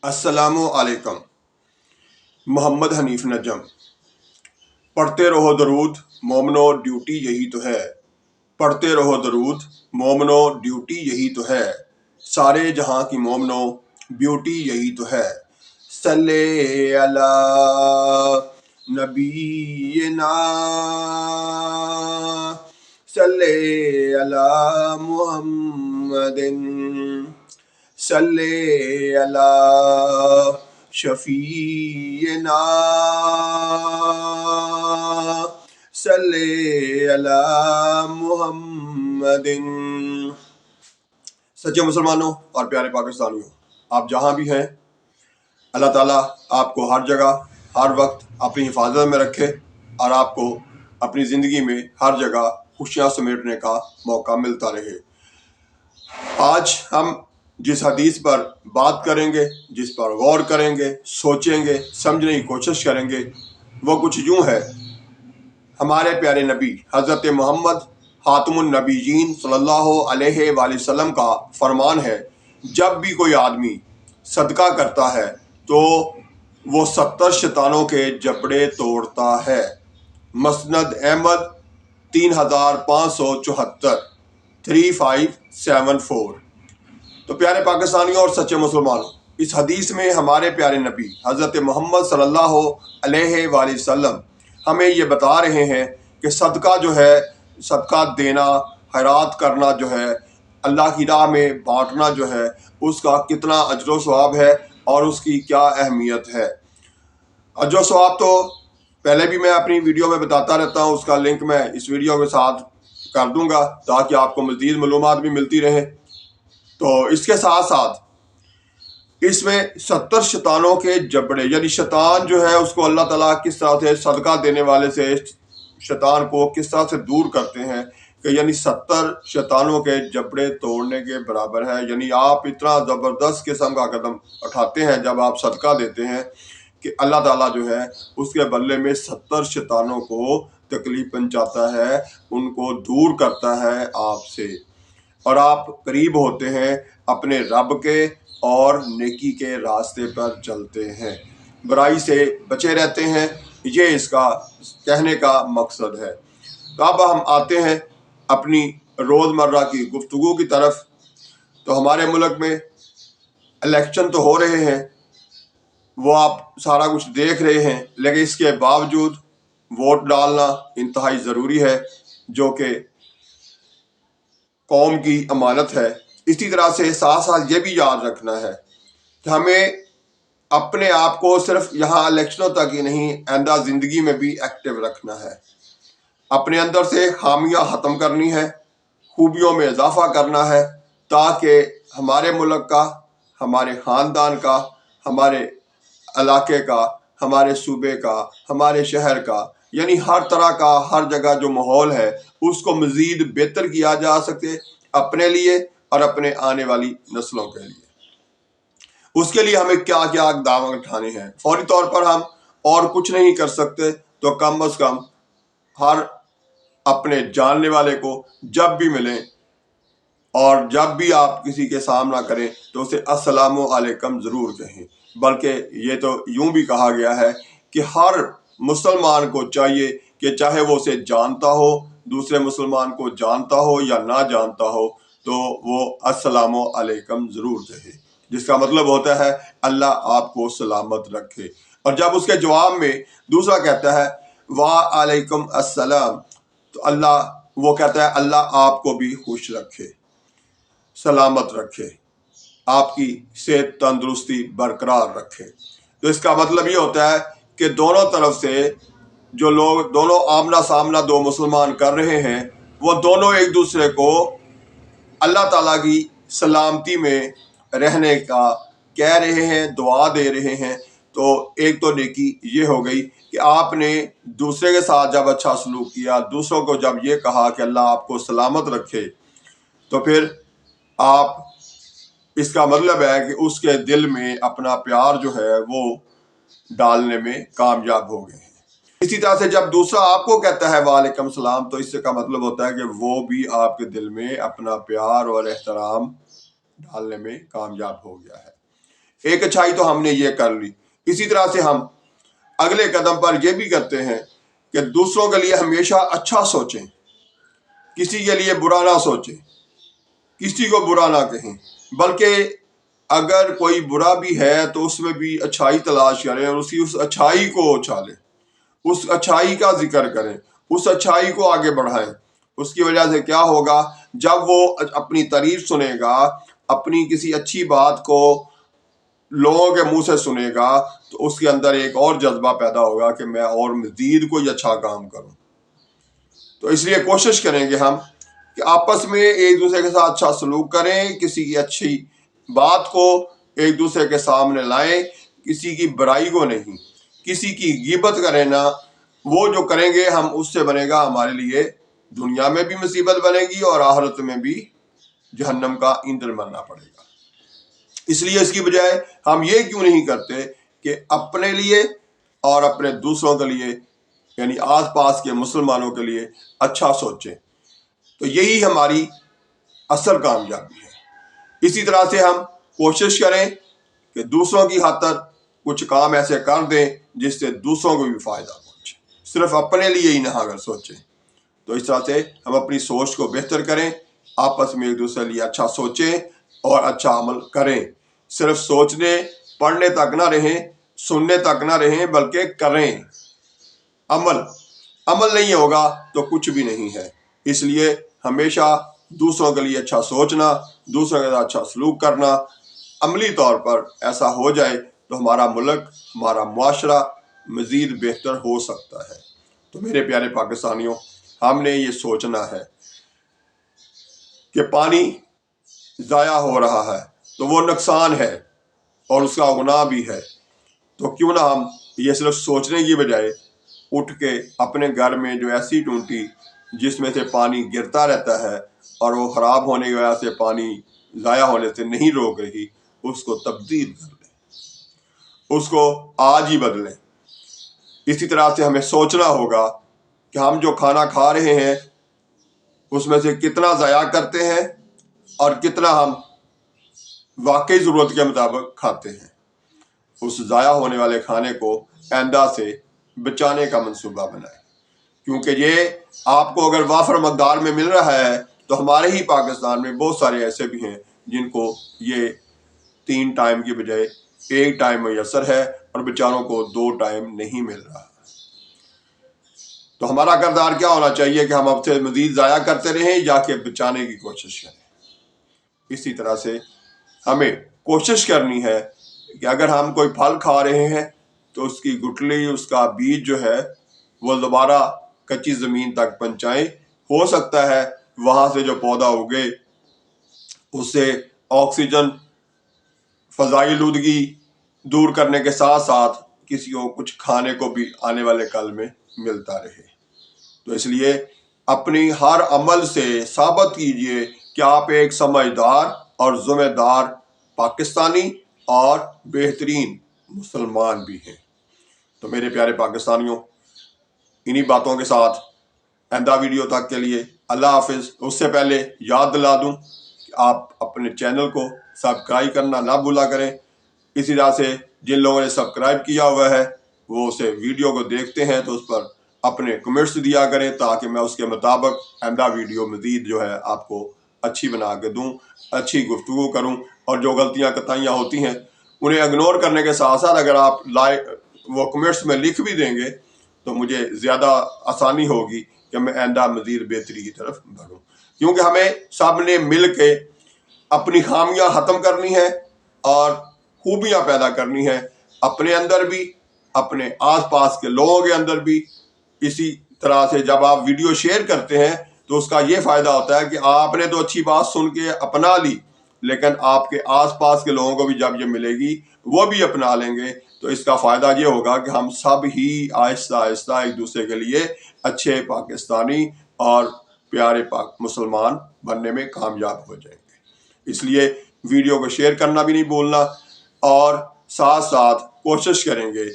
السلام علیکم۔ محمد حنیف نجم۔ پڑھتے رہو درود مومنو، ڈیوٹی یہی تو ہے۔ پڑھتے رہو درود مومنو، ڈیوٹی یہی تو ہے۔ سارے جہاں کی مومنو، بیوٹی یہی تو ہے۔ صلی علی نبینا، صلی علی محمد، صلی علی شفیعنا، صلی علی محمد۔ سچے مسلمانوں اور پیارے پاکستانیوں، آپ جہاں بھی ہیں، اللہ تعالیٰ آپ کو ہر جگہ ہر وقت اپنی حفاظت میں رکھے اور آپ کو اپنی زندگی میں ہر جگہ خوشیاں سمیٹنے کا موقع ملتا رہے۔ آج ہم جس حدیث پر بات کریں گے، جس پر غور کریں گے، سوچیں گے، سمجھنے کی کوشش کریں گے، وہ کچھ یوں ہے۔ ہمارے پیارے نبی حضرت محمد خاتم النبیین صلی اللہ علیہ وآلہ وسلم کا فرمان ہے، جب بھی کوئی آدمی صدقہ کرتا ہے تو وہ 70 شیطانوں کے جبڑے توڑتا ہے۔ مسند احمد 3574، 3574۔ تو پیارے پاکستانیوں اور سچے مسلمانوں، اس حدیث میں ہمارے پیارے نبی حضرت محمد صلی اللہ علیہ وآلہ وسلم ہمیں یہ بتا رہے ہیں کہ صدقہ جو ہے، صدقہ دینا، خیرات کرنا جو ہے، اللہ کی راہ میں بانٹنا جو ہے، اس کا کتنا اجر و ثواب ہے اور اس کی کیا اہمیت ہے۔ اجر و ثواب تو پہلے بھی میں اپنی ویڈیو میں بتاتا رہتا ہوں، اس کا لنک میں اس ویڈیو کے ساتھ کر دوں گا تاکہ آپ کو مزید معلومات بھی ملتی رہے۔ تو اس کے ساتھ ساتھ اس میں 70 شیطانوں کے جبڑے، یعنی شیطان جو ہے اس کو اللہ تعالیٰ کس طرح سے صدقہ دینے والے سے شیطان کو کس طرح سے دور کرتے ہیں کہ یعنی 70 شیطانوں کے جبڑے توڑنے کے برابر ہے۔ یعنی آپ اتنا زبردست قسم کا قدم اٹھاتے ہیں جب آپ صدقہ دیتے ہیں کہ اللہ تعالیٰ جو ہے اس کے بدلے میں 70 شیطانوں کو تکلیف پہنچاتا ہے، ان کو دور کرتا ہے آپ سے، اور آپ قریب ہوتے ہیں اپنے رب کے اور نیکی کے راستے پر چلتے ہیں، برائی سے بچے رہتے ہیں۔ یہ اس کا کہنے کا مقصد ہے۔ تو اب ہم آتے ہیں اپنی روزمرہ کی گفتگو کی طرف۔ تو ہمارے ملک میں الیکشن تو ہو رہے ہیں، وہ آپ سارا کچھ دیکھ رہے ہیں، لیکن اس کے باوجود ووٹ ڈالنا انتہائی ضروری ہے، جو کہ قوم کی امانت ہے۔ اسی طرح سے ساتھ ساتھ یہ بھی یاد رکھنا ہے کہ ہمیں اپنے آپ کو صرف یہاں الیکشنوں تک ہی نہیں، آئندہ زندگی میں بھی ایکٹیو رکھنا ہے۔ اپنے اندر سے خامیاں ختم کرنی ہے، خوبیوں میں اضافہ کرنا ہے، تاکہ ہمارے ملک کا، ہمارے خاندان کا، ہمارے علاقے کا، ہمارے صوبے کا، ہمارے شہر کا، یعنی ہر طرح کا، ہر جگہ جو ماحول ہے اس کو مزید بہتر کیا جا سکے، اپنے لیے اور اپنے آنے والی نسلوں کے لیے۔ اس کے لیے ہمیں کیا کیا اقدام اٹھانے ہیں۔ فوری طور پر ہم اور کچھ نہیں کر سکتے، تو کم از کم ہر اپنے جاننے والے کو جب بھی ملیں اور جب بھی آپ کسی کے سامنا کریں تو اسے السلام علیکم ضرور کہیں۔ بلکہ یہ تو یوں بھی کہا گیا ہے کہ ہر مسلمان کو چاہیے کہ چاہے وہ اسے جانتا ہو، دوسرے مسلمان کو جانتا ہو یا نہ جانتا ہو، تو وہ السلام علیکم ضرور کہے، جس کا مطلب ہوتا ہے اللہ آپ کو سلامت رکھے۔ اور جب اس کے جواب میں دوسرا کہتا ہے وعلیکم السلام، تو اللہ وہ کہتا ہے اللہ آپ کو بھی خوش رکھے، سلامت رکھے، آپ کی صحت تندرستی برقرار رکھے۔ تو اس کا مطلب یہ ہوتا ہے کہ دونوں طرف سے جو لوگ، دونوں آمنا سامنا دو مسلمان کر رہے ہیں، وہ دونوں ایک دوسرے کو اللہ تعالیٰ کی سلامتی میں رہنے کا کہہ رہے ہیں، دعا دے رہے ہیں۔ تو ایک تو نیکی یہ ہو گئی کہ آپ نے دوسرے کے ساتھ جب اچھا سلوک کیا، دوسروں کو جب یہ کہا کہ اللہ آپ کو سلامت رکھے، تو پھر آپ، اس کا مطلب ہے کہ اس کے دل میں اپنا پیار جو ہے وہ ڈالنے میں کامیاب ہو گئے ہیں۔ اسی طرح سے جب دوسرا آپ کو کہتا ہے وعلیکم السلام، تو اس کا مطلب ہوتا ہے کہ وہ بھی آپ کے دل میں اپنا پیار اور احترام ڈالنے میں کامیاب ہو گیا ہے۔ ایک اچھائی تو ہم نے یہ کر لی، اسی طرح سے ہم اگلے قدم پر یہ بھی کرتے ہیں کہ دوسروں کے لیے ہمیشہ اچھا سوچیں، کسی کے لیے برا نہ سوچیں، کسی کو برا نہ کہیں، بلکہ اگر کوئی برا بھی ہے تو اس میں بھی اچھائی تلاش کریں اور اس اچھائی کو اچھالیں، اس اچھائی کا ذکر کریں، اس اچھائی کو آگے بڑھائیں۔ اس کی وجہ سے کیا ہوگا، جب وہ اپنی تعریف سنے گا، اپنی کسی اچھی بات کو لوگوں کے منہ سے سنے گا، تو اس کے اندر ایک اور جذبہ پیدا ہوگا کہ میں اور مزید کوئی اچھا کام کروں۔ تو اس لیے کوشش کریں گے ہم کہ آپس میں ایک دوسرے کے ساتھ اچھا سلوک کریں، کسی کی اچھی بات کو ایک دوسرے کے سامنے لائیں، کسی کی برائی کو نہیں، کسی کی غیبت کریں نہ۔ وہ جو کریں گے ہم، اس سے بنے گا ہمارے لیے دنیا میں بھی مصیبت بنے گی اور آخرت میں بھی جہنم کا ایندھن بننا پڑے گا۔ اس لیے اس کی بجائے ہم یہ کیوں نہیں کرتے کہ اپنے لیے اور اپنے دوسروں کے لیے، یعنی آس پاس کے مسلمانوں کے لیے اچھا سوچیں۔ تو یہی ہماری اصل کامیابی ہے۔ اسی طرح سے ہم کوشش کریں کہ دوسروں کی خاطر کچھ کام ایسے کر دیں جس سے دوسروں کو بھی فائدہ پہنچے، صرف اپنے لیے ہی نہ اگر سوچیں۔ تو اس طرح سے ہم اپنی سوچ کو بہتر کریں، آپس میں ایک دوسرے لیے اچھا سوچیں اور اچھا عمل کریں۔ صرف سوچنے پڑھنے تک نہ رہیں، سننے تک نہ رہیں، بلکہ کریں۔ عمل نہیں ہوگا تو کچھ بھی نہیں ہے۔ اس لیے ہمیشہ دوسروں کے لیے اچھا سوچنا، دوسروں کے ساتھ اچھا سلوک کرنا، عملی طور پر ایسا ہو جائے تو ہمارا ملک، ہمارا معاشرہ مزید بہتر ہو سکتا ہے۔ تو میرے پیارے پاکستانیوں، ہم نے یہ سوچنا ہے کہ پانی ضائع ہو رہا ہے تو وہ نقصان ہے اور اس کا گناہ بھی ہے۔ تو کیوں نہ ہم یہ صرف سوچنے کی بجائے اٹھ کے اپنے گھر میں جو ایسی ٹونٹی جس میں سے پانی گرتا رہتا ہے اور وہ خراب ہونے کی وجہ سے پانی ضائع ہونے سے نہیں روک رہی، اس کو تبدیل کر لیں، اس کو آج ہی بدلیں۔ اسی طرح سے ہمیں سوچنا ہوگا کہ ہم جو کھانا کھا رہے ہیں اس میں سے کتنا ضائع کرتے ہیں اور کتنا ہم واقعی ضرورت کے مطابق کھاتے ہیں۔ اس ضائع ہونے والے کھانے کو آئندہ سے بچانے کا منصوبہ بنائیں، کیونکہ یہ آپ کو اگر وافر مقدار میں مل رہا ہے تو ہمارے ہی پاکستان میں بہت سارے ایسے بھی ہیں جن کو یہ 3 ٹائم کی بجائے 1 ٹائم میسر ہے اور بیچاروں کو 2 ٹائم نہیں مل رہا۔ تو ہمارا کردار کیا ہونا چاہیے کہ ہم اب سے مزید ضائع کرتے رہیں یا کہ بچانے کی کوشش کریں۔ اسی طرح سے ہمیں کوشش کرنی ہے کہ اگر ہم کوئی پھل کھا رہے ہیں تو اس کی گٹلی، اس کا بیج جو ہے وہ دوبارہ کچی زمین تک پہنچائیں۔ ہو سکتا ہے وہاں سے جو پودا اگے اس سے آکسیجن، فضائی آلودگی دور کرنے کے ساتھ ساتھ کسی کو کچھ کھانے کو بھی آنے والے کل میں ملتا رہے۔ تو اس لیے اپنی ہر عمل سے ثابت کیجئے کہ آپ ایک سمجھدار اور ذمہ دار پاکستانی اور بہترین مسلمان بھی ہیں۔ تو میرے پیارے پاکستانیوں، انہی باتوں کے ساتھ آئندہ ویڈیو تک کے لیے اللہ حافظ۔ اس سے پہلے یاد دلا دوں کہ آپ اپنے چینل کو سبسکرائب کرنا نہ بھولا کریں۔ اسی طرح سے جن لوگوں نے سبسکرائب کیا ہوا ہے وہ اسے ویڈیو کو دیکھتے ہیں تو اس پر اپنے کمنٹس دیا کریں تاکہ میں اس کے مطابق آئندہ ویڈیو مزید جو ہے آپ کو اچھی بنا کے دوں، اچھی گفتگو کروں، اور جو غلطیاں کوتاہیاں ہوتی ہیں انہیں اگنور کرنے کے ساتھ ساتھ اگر آپ وہ کمنٹس میں لکھ بھی دیں گے تو مجھے زیادہ آسانی ہوگی کہ میں آئندہ مزید بہتری کی طرف بڑھوں، کیونکہ ہمیں سب نے مل کے اپنی خامیاں ختم کرنی ہے اور خوبیاں پیدا کرنی ہے، اپنے اندر بھی، اپنے آس پاس کے لوگوں کے اندر بھی۔ اسی طرح سے جب آپ ویڈیو شیئر کرتے ہیں تو اس کا یہ فائدہ ہوتا ہے کہ آپ نے تو اچھی بات سن کے اپنا لی، لیکن آپ کے آس پاس کے لوگوں کو بھی جب یہ ملے گی وہ بھی اپنا لیں گے، تو اس کا فائدہ یہ ہوگا کہ ہم سب ہی آہستہ آہستہ ایک دوسرے کے لیے اچھے پاکستانی اور پیارے مسلمان بننے میں کامیاب ہو جائیں گے۔ اس لیے ویڈیو کو شیئر کرنا بھی نہیں بھولنا، اور ساتھ ساتھ کوشش کریں گے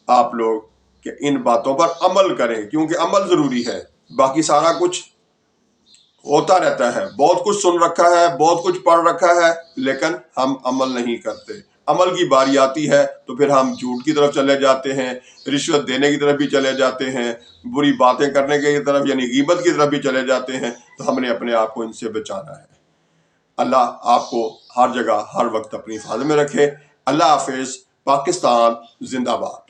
آپ لوگ کہ ان باتوں پر عمل کریں، کیونکہ عمل ضروری ہے۔ باقی سارا کچھ ہوتا رہتا ہے، بہت کچھ سن رکھا ہے، بہت کچھ پڑھ رکھا ہے، لیکن ہم عمل نہیں کرتے۔ عمل کی باری آتی ہے تو پھر ہم جھوٹ کی طرف چلے جاتے ہیں، رشوت دینے کی طرف بھی چلے جاتے ہیں، بری باتیں کرنے کی طرف یعنی غیبت کی طرف بھی چلے جاتے ہیں۔ تو ہم نے اپنے آپ کو ان سے بچانا ہے۔ اللہ آپ کو ہر جگہ ہر وقت اپنی حفاظت میں رکھے۔ اللہ حافظ۔ پاکستان زندہ باد۔